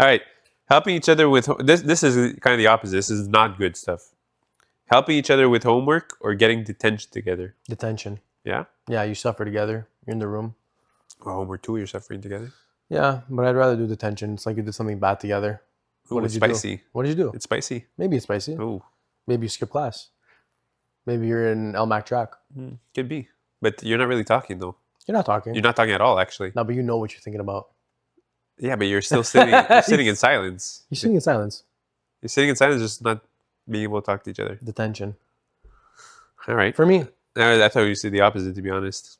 right, helping each other with this. This is kind of the opposite. This is not good stuff. Helping each other with homework or getting detention together. Detention. Yeah. Yeah, you suffer together. You're in the room. Oh, we're 2 years suffering together. Yeah, but I'd rather do detention. It's like you did something bad together. Ooh, What it's did you spicy. do? What did you do? It's spicy. Maybe it's spicy. Oh, Maybe you skip class. Maybe you're in LMAC track. could be. But you're not really talking though. You're not talking. You're not talking at all, actually. No, but you know what you're thinking about. Yeah, but you're still sitting. You're sitting in silence. You're sitting in silence. You're sitting in silence, just not being able to talk to each other. Detention. All right. For me. I thought you said the opposite, to be honest.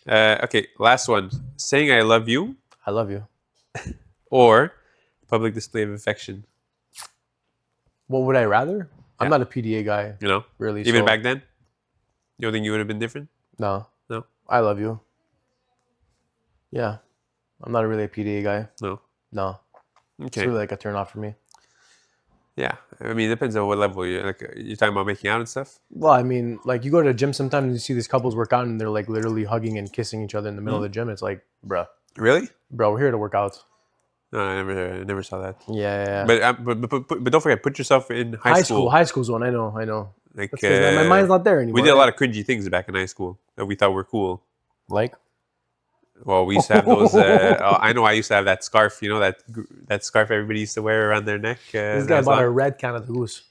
Okay, last one. Saying I love you I love you. or public display of affection. What would I rather? I'm Yeah. not a PDA guy, You know, really. even so- back then, you don't think you would have been different? No. No. I love you. Yeah. I'm not really a PDA guy. No. No. It's Okay. really like a turn off for me. Yeah. I mean, it depends on what level you're like. You're talking about making out and stuff. Well, I mean, like you go to the gym sometimes and you see these couples work out and they're like literally hugging and kissing each other in the middle of the gym. It's like, bruh, Really? we're here to work out. No, I never saw that. Yeah. But don't forget, put yourself in high school. High school's one. I know. Like That's 'cause my mind's not there anymore. we did a lot of cringy things back in high school that we thought were cool. Like, Well, we used to have those. I know I used to have that scarf. You know that scarf everybody used to wear around their neck. this that guy was bought a long. red Canada Goose.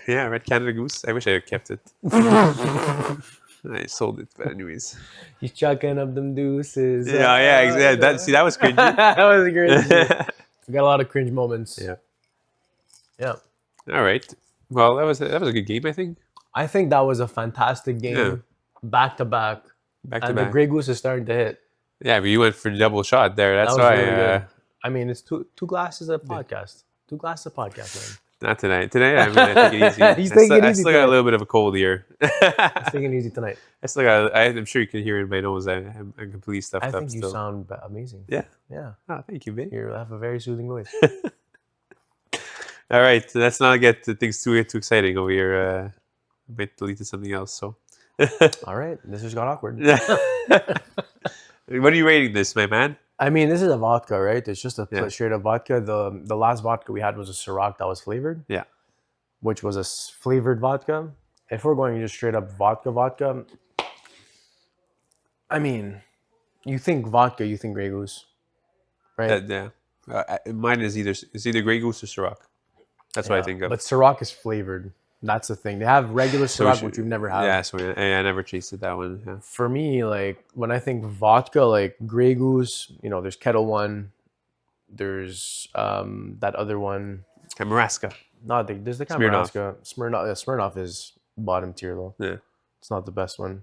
Yeah, red Canada Goose. I wish I had kept it. I sold it, but anyways. He's chucking up them deuces. Yeah, exactly. That was cringy. that was cringe. We got a lot of cringe moments. Yeah. Yeah. All right. Well, that was a good game, I think. I think that was a fantastic game, Yeah. back to back. Back to And back. the Grey Goose is starting to hit. Yeah, but you went for double shot there. That's That was why. really good. I mean, it's two glasses of podcast. 2 glasses of podcast, man. Not tonight. Today, I'm gonna take it easy. He's taking it I easy still got a today. little bit of a cold here. Let's take it easy tonight. I'm sure you can hear in my nose. I'm completely stuffed I up think you still. sound amazing. Yeah. Yeah. Oh, thank you, babe. You have a very soothing voice. All right, so let's not get things too exciting over here. I might delete something else. So, All right. This just got awkward. what are you rating this, my man? I mean, this is a vodka, right? It's just a Yeah. straight up vodka. The last vodka we had was a Ciroc that was flavored. Yeah. Which was a flavored vodka. If we're going just straight up vodka, I mean, you think vodka, you think Grey Goose, right? Yeah. Mine is either Grey Goose or Ciroc. That's what I Yeah, think of. But Ciroc is flavored. That's the thing. They have regular Ciroc, which we've never had. Yeah, so I never tasted that one. Yeah. For me, like when I think vodka, like Grey Goose, there's Kettle One, there's that other one. Kamaraska. No, there's the Smirnoff. Smirnoff. Smirnoff is bottom tier though. Yeah. It's not the best one.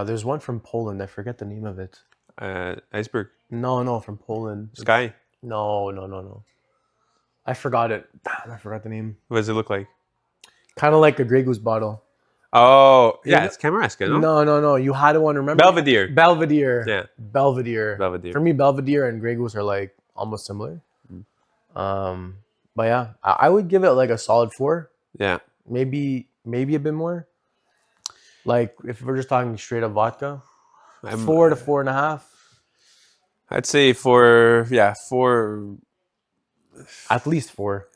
There's one from Poland. I forget the name of it. Iceberg. No, from Poland. Sky. No. I forgot it. Damn, I forgot the name. What does it look like? Kind of like a Grey Goose bottle. Oh, yeah, Yeah. it's Kamaraska, no? No. You had one, remember? Belvedere. Belvedere. Yeah. Belvedere. Belvedere. For me, Belvedere and Grey Goose are like almost similar. But yeah, I would give it like a solid 4. Yeah. Maybe a bit more. Like if we're just talking straight up vodka, 4 to 4.5. I'd say 4. At least 4.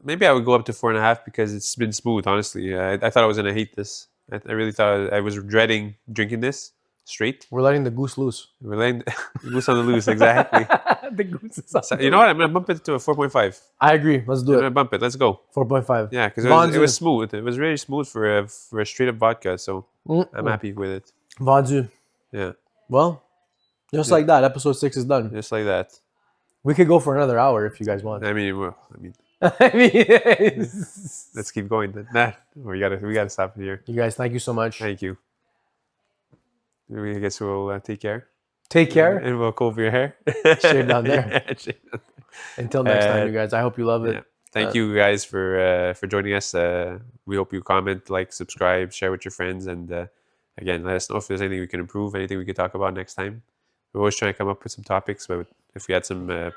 Maybe I would go up to 4.5 because it's been smooth. Honestly, I thought I was gonna hate this. I really thought I was dreading drinking this straight. We're letting the goose loose. We're laying loose on the loose, exactly. The goose is on So, the you know what? I'm gonna bump it to a 4.5. I agree. Let's do I'm it. gonna bump it. Let's go. 4.5. Yeah, because Von's it was smooth. It was really smooth for a straight up vodka. So I'm happy with it. Vonzu. Yeah, Well, just like that, episode 6 is done. just like that. We could go for another hour if you guys want. I mean, I mean, let's keep going. Then. Nah, we gotta stop it here. you guys, thank you so much. Thank you. I guess we'll take care. Take care. And we'll comb your hair. Shave down there. Yeah, shave down there. Until next time, you guys. I hope you love it. Yeah. Thank you guys for joining us. We hope you comment, like, subscribe, share with your friends, and again, let us know if there's anything we can improve, anything we can talk about next time. We're always trying to come up with some topics, but if we had some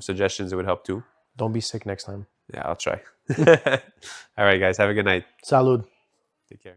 suggestions, it would help too. Don't be sick next time. Yeah, I'll try. All right, guys, have a good night. Salud. Take care.